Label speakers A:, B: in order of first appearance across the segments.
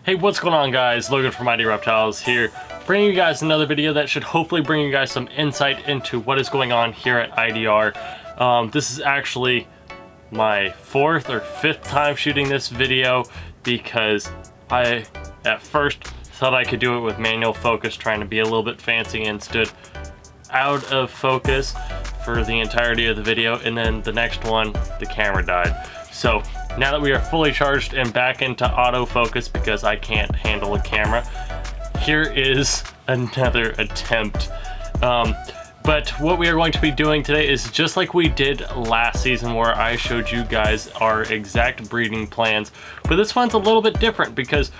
A: Hey, what's going on, guys? Logan from Mighty Reptiles here, bringing you guys another video that should hopefully bring you guys some insight into what is going on here at IDR. This is actually my fourth or fifth time shooting this video because I at first thought I could do it with manual focus, trying to be a little bit fancy, and stood out of focus for the entirety of the video, and then the next one the camera died. So now that we are fully charged and back into autofocus because I can't handle a camera, here is another attempt. But what we are going to be doing today is just like we did last season, where I showed you guys our exact breeding plans, but this one's a little bit different because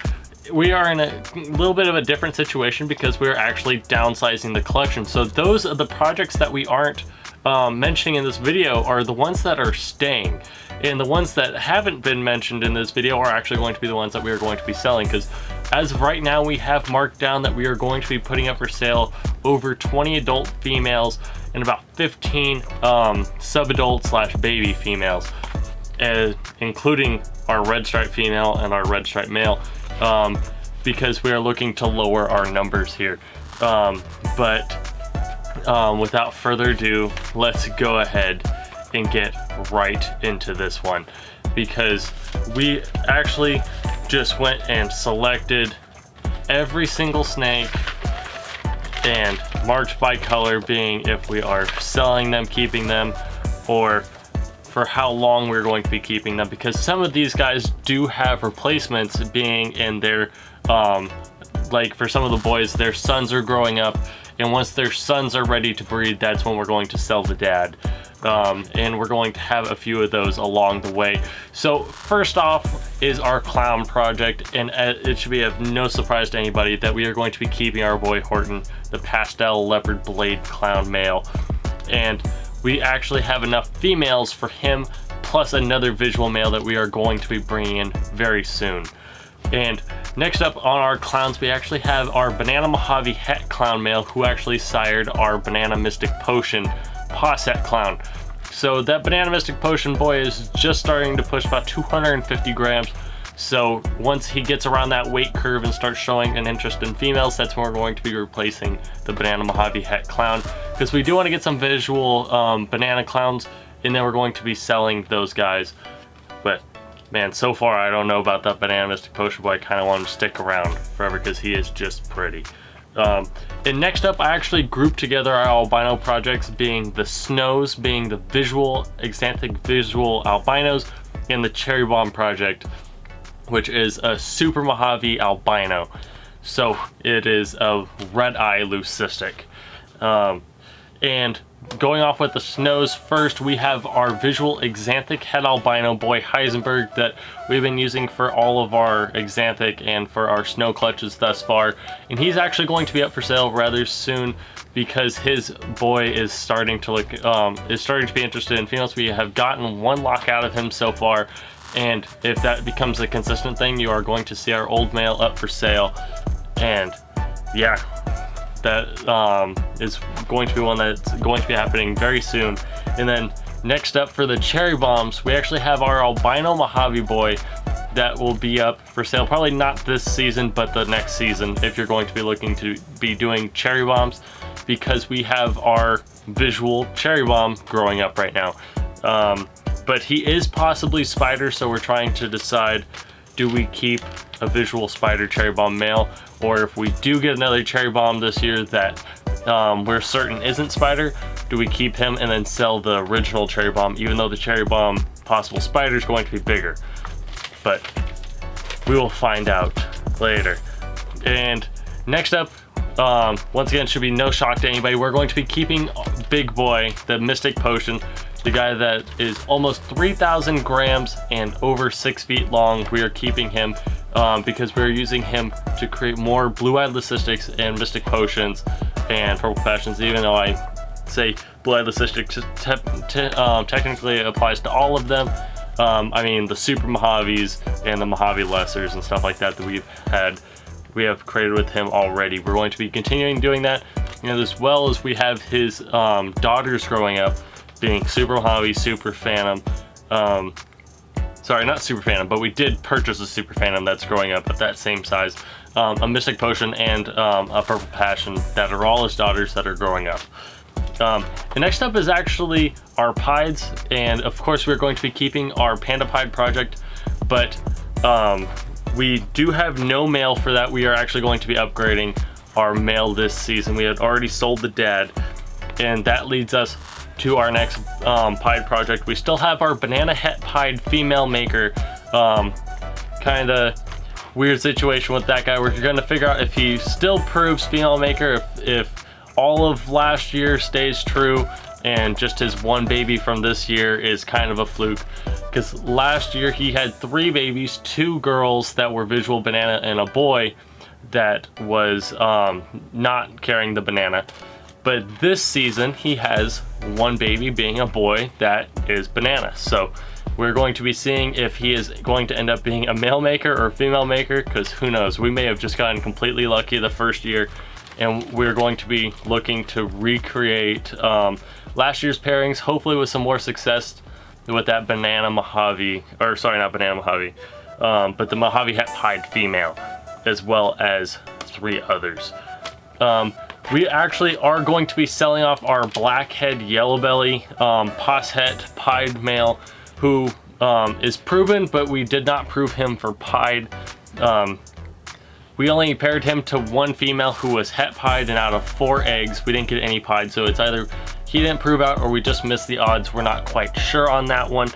A: we are in a little bit of a different situation because we're actually downsizing the collection. So those are the projects that we aren't mentioning in this video are the ones that are staying, and the ones that haven't been mentioned in this video are actually going to be the ones that we are going to be selling, because as of right now we have marked down that we are going to be putting up for sale over 20 adult females and about 15 sub-adult slash baby females, including our red stripe female and our red stripe male, because we are looking to lower our numbers here. Without further ado, let's go ahead and get right into this one, because we actually just went and selected every single snake and marked by color, being if we are selling them, keeping them, or for how long we're going to be keeping them, because some of these guys do have replacements, being in their like for some of the boys, their sons are growing up, and once their sons are ready to breed, that's when we're going to sell the dad. And we're going to have a few of those along the way. So first off is our clown project, and it should be of no surprise to anybody that we are going to be keeping our boy Horton, the pastel leopard blade clown male. And we actually have enough females for him, plus another visual male that we are going to be bringing in very soon. And next up on our clowns, we actually have our Banana Mojave Het clown male, who actually sired our Banana Mystic Potion Posset clown. So that Banana Mystic Potion boy is just starting to push about 250 grams. So once he gets around that weight curve and starts showing an interest in females, that's when we're going to be replacing the Banana Mojave Het clown, because we do want to get some visual banana clowns, and then we're going to be selling those guys. But man, so far I don't know about that Banana Mystic Potion boy. I kind of want him to stick around forever because he is just pretty. And next up, I actually grouped together our albino projects, being the Snows, being the visual Xanthic visual albinos, and the Cherry Bomb project, which is a Super Mojave albino. So it is a red eye leucistic. And going off with the Snows first, we have our visual Xanthic het albino boy Heisenberg that we've been using for all of our Xanthic and for our snow clutches thus far, and he's actually going to be up for sale rather soon because his boy is starting to look be interested in females. We have gotten one lock out of him so far, and if that becomes a consistent thing, you are going to see our old male up for sale. And yeah, that is going to be one that's going to be happening very soon. And then next up for the Cherry Bombs, we actually have our albino Mojave boy that will be up for sale, probably not this season but the next season, if you're going to be looking to be doing Cherry Bombs, because we have our visual Cherry Bomb growing up right now. But he is possibly spider, so we're trying to decide, do we keep a visual spider Cherry Bomb male, or if we do get another Cherry Bomb this year that we're certain isn't spider, do we keep him and then sell the original Cherry Bomb, even though the Cherry Bomb possible spider is going to be bigger? But we will find out later. And next up, once again, should be no shock to anybody, we're going to be keeping Big Boy, the Mystic Potion, the guy that is almost 3,000 grams and over 6 feet long. We are keeping him because we're using him to create more blue-eyed leucistics and Mystic Potions and Purple Passions, even though I say blue-eyed leucistics technically applies to all of them. I mean the Super Mojaves and the Mojave Lessers and stuff like that we have created with him already. We're going to be continuing doing that, as well as we have his daughters growing up, being Super Mojave, Super Phantom. sorry, not Super Phantom, but we did purchase a Super Phantom that's growing up at that same size, a Mystic Potion, and a Purple Passion that are all his daughters that are growing up. The next up is actually our Pieds, and of course we're going to be keeping our Panda Pied project, but we do have no male for that. We are actually going to be upgrading our male this season. We had already sold the dad, and that leads us to our next Pied project. We still have our Banana Het Pied female maker. Kind of weird situation with that guy. We're going to figure out if he still proves female maker, if all of last year stays true, and just his one baby from this year is kind of a fluke. Because last year he had 3 babies, 2 girls that were visual banana, and a boy that was not carrying the banana. But this season he has 1 baby being a boy that is banana. So we're going to be seeing if he is going to end up being a male maker or a female maker, because who knows, we may have just gotten completely lucky the first year, and we're going to be looking to recreate last year's pairings, hopefully with some more success with that Banana Mojave, or sorry, not Banana Mojave, but the Mojave Het Pied female, as well as 3 others. We actually are going to be selling off our Blackhead Yellow Belly Pos Het Pied male, who is proven, but we did not prove him for Pied. We only paired him to 1 female who was Het Pied, and out of 4 eggs we didn't get any Pied, so it's either he didn't prove out or we just missed the odds. We're not quite sure on that one.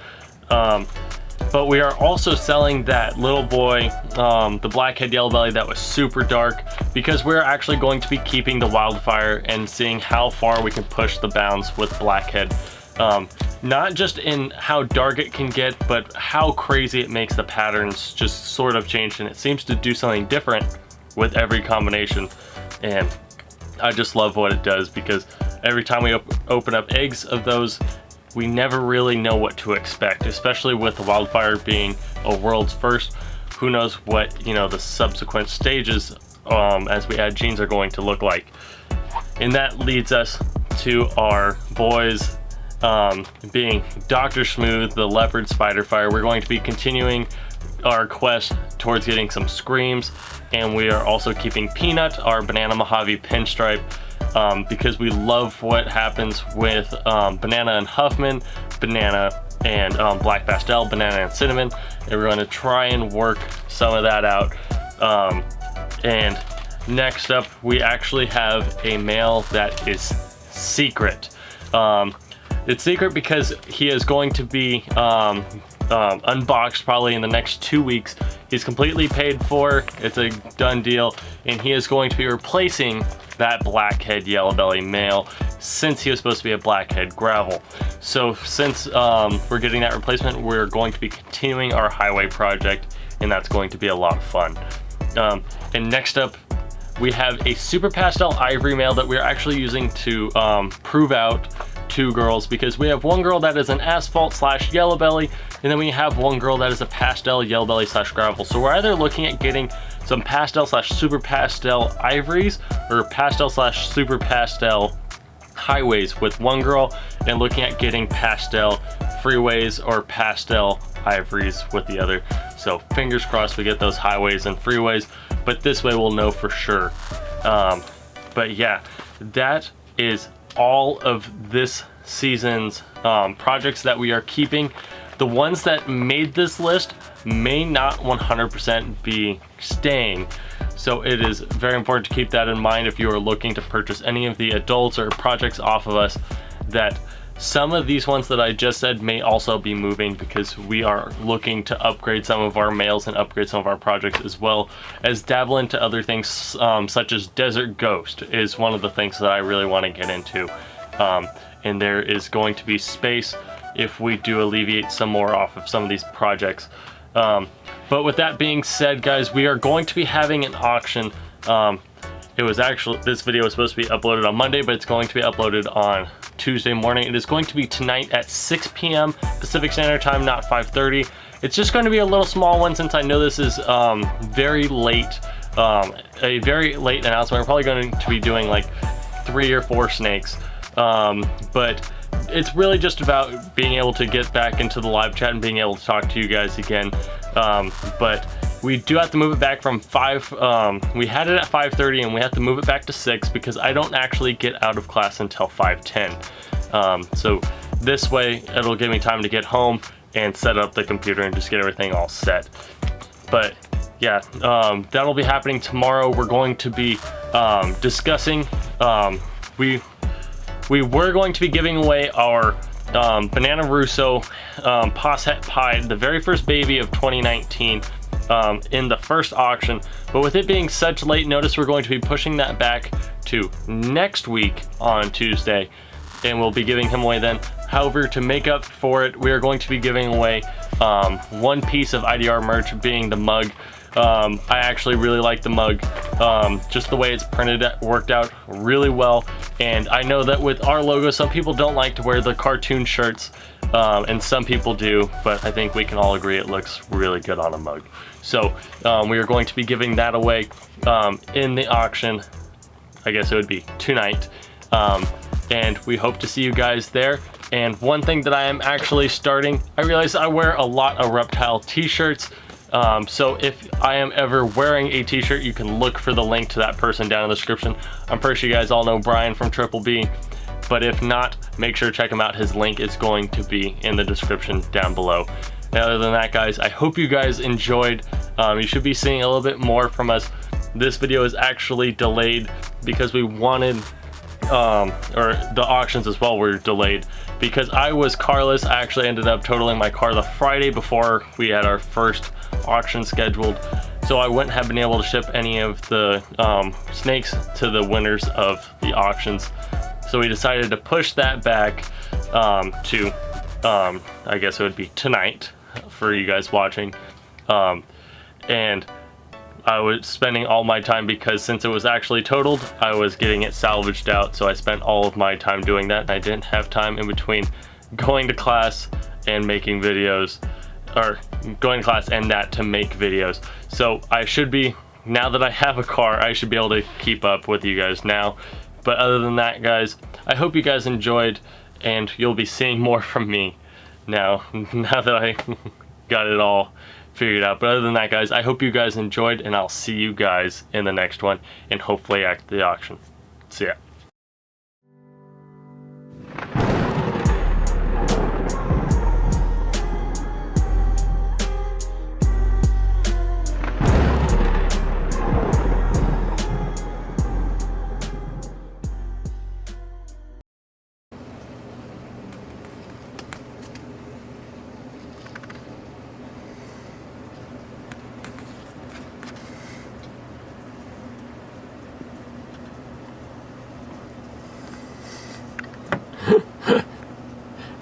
A: But we are also selling that little boy, the Blackhead Yellow Belly that was super dark, because we're actually going to be keeping the wildfire and seeing how far we can push the bounds with Blackhead. Not just in how dark it can get, but how crazy it makes the patterns just sort of change, and it seems to do something different with every combination. And I just love what it does, because every time we open up eggs of those, we never really know what to expect, especially with the wildfire being a world's first. Who knows what, you know, the subsequent stages as we add genes are going to look like. And that leads us to our boys being Dr. Smooth, the Leopard Spider Fire. We're going to be continuing our quest towards getting some screams, and we are also keeping Peanut, our Banana Mojave Pinstripe, because we love what happens with Banana and Huffman, Banana and Black Pastel, Banana and Cinnamon, and we're going to try and work some of that out. And next up, we actually have a male that is secret. It's secret because he is going to be unboxed probably in the next 2 weeks. He's completely paid for, it's a done deal, and he is going to be replacing that Blackhead Yellow Belly male, since he was supposed to be a Blackhead Gravel. So since we're getting that replacement, we're going to be continuing our highway project, and that's going to be a lot of fun. And next up, we have a Super Pastel Ivory male that we're actually using to prove out 2 girls, because we have 1 girl that is an Asphalt / Yellow Belly, and then we have 1 girl that is a Pastel Yellow Belly / Gravel. So we're either looking at getting some Pastel / Super Pastel Ivories, or Pastel / Super Pastel Highways with 1 girl, and looking at getting Pastel Freeways or Pastel Ivories with the other. So fingers crossed we get those Highways and Freeways, but this way we'll know for sure. But yeah, that is all of this season's projects that we are keeping. The ones that made this list may not 100% be staying, so it is very important to keep that in mind if you are looking to purchase any of the adults or projects off of us, that some of these ones that I just said may also be moving, because we are looking to upgrade some of our males and upgrade some of our projects, as well as dabble into other things, such as Desert Ghost is one of the things that I really want to get into. And there is going to be space if we do alleviate some more off of some of these projects. But with that being said, guys, we are going to be having an auction. It was actually, this video was supposed to be uploaded on Monday, but it's going to be uploaded on Tuesday morning. It is going to be tonight at 6 p.m. Pacific Standard Time, not 5:30. It's just going to be a little small one, since I know this is very late, a very late announcement. We're probably going to be doing like 3 or 4 snakes, but it's really just about being able to get back into the live chat and being able to talk to you guys again. But we do have to move it back from 5, we had it at 5:30 and we have to move it back to 6 because I don't actually get out of class until 5:10. So this way it'll give me time to get home and set up the computer and just get everything all set. But yeah, that'll be happening tomorrow. We're going to be discussing, we were going to be giving away our Banana Russo Posset Pied, the very first baby of 2019, in the first auction. But with it being such late notice, we're going to be pushing that back to next week on Tuesday, and we'll be giving him away then. However, to make up for it, we are going to be giving away one piece of IDR merch, being the mug. I actually really like the mug. Just the way it's printed worked out really well. And I know that with our logo, some people don't like to wear the cartoon shirts, and some people do, but I think we can all agree it looks really good on a mug. So we are going to be giving that away in the auction. I guess it would be tonight. And we hope to see you guys there. And one thing that I am actually starting, I realize I wear a lot of Reptile t-shirts. So if I am ever wearing a t-shirt, you can look for the link to that person down in the description. I'm pretty sure you guys all know Brian from Triple B, but if not, make sure to check him out. His link is going to be in the description down below. And other than that, guys, I hope you guys enjoyed. You should be seeing a little bit more from us. This video is actually delayed because we wanted, or the auctions as well were delayed because I was carless. I actually ended up totaling my car the Friday before we had our first auction scheduled, so I wouldn't have been able to ship any of the snakes to the winners of the auctions. So we decided to push that back to I guess it would be tonight for you guys watching. And I was spending all my time, because since it was actually totaled, I was getting it salvaged out, so I spent all of my time doing that, and I didn't have time in between going to class and making videos, or going to class and that to make videos. So I should be, now that I have a car, I should be able to keep up with you guys now. But other than that, guys, I hope you guys enjoyed, and you'll be seeing more from me now that I got it all figured out. But other than that, guys, I hope you guys enjoyed, and I'll see you guys in the next one, and hopefully at the auction. See ya.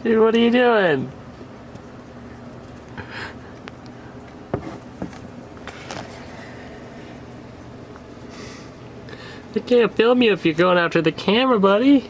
A: Dude, what are you doing? I can't film you if you're going after the camera, buddy.